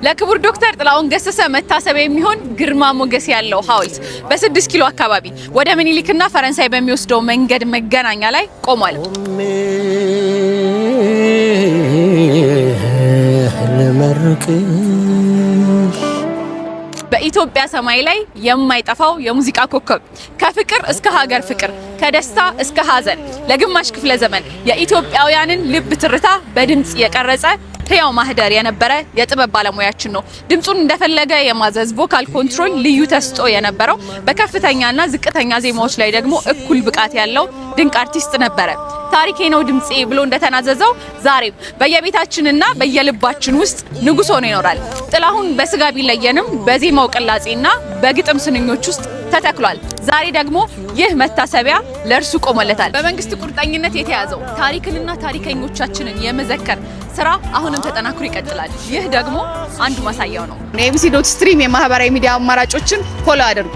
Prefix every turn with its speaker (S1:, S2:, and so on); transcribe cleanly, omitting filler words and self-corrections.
S1: ለክቡር ዶክተር ጥላሁን ገሰሰ መታሰቢያ የሚሆን ግርማ ሞገስ ያለው ሐውልት በ6 ኪሎ አካባቢ ወደ ምኒልክና ፈረንሳይ በሚወስደው መንገድ መገናኛ ላይ ቆሟል። በኢትዮጵያ ሰማይ ላይ የማይጠፋው የሙዚቃ ኮከብ ከፍቅር እስከ ሀገር ፍቅር ከደስታ እስከ ሀዘን ለግማሽ ክፍለ ዘመን የኢትዮጵያውያንን ልብ ትርታ በድምጽ የቀረጸ ሕያው ማህደር የነበረ የጥበብ ባለሙያችን ነው። ድምጹን እንደፈለገ የማዘዝ ቮካል ኮንትሮል ልዩ ተስጦ የነበረው በከፍተኛና ዝቅተኛ ዜማዎች ላይ ደግሞ እኩል ብቃት ያለው ድንቅ አርቲስት ነበረ። ታሪኬ ነው ድምጼ ብሎ እንደተናዘዘው ዛሬም በየቤታችንና በየልባችን ውስጥ ንጉስ ሆኖ ይኖራል። ጥላሁን በስጋ ቢለየንም በዜማው ቅላጼና በግጥም ስንኞች ውስጥ ተተክሏል። ዛሬ ደግሞ ይህ መታሰቢያ ለእርሱ ቆሞለታል። በመንግስት ቁርጠኝነት የተያዘው ታሪክንና ታሪከኞቻችንን የመዘከር ስራ አሁንም ተጠናክሮ ይቀጥላል። ይህ ደግሞ አንዱ ማሳያው ነው። ኤቢሲ.ስትሪም የማህበራዊ ሚዲያ አማራጮችን ፎሎ አድርጉ።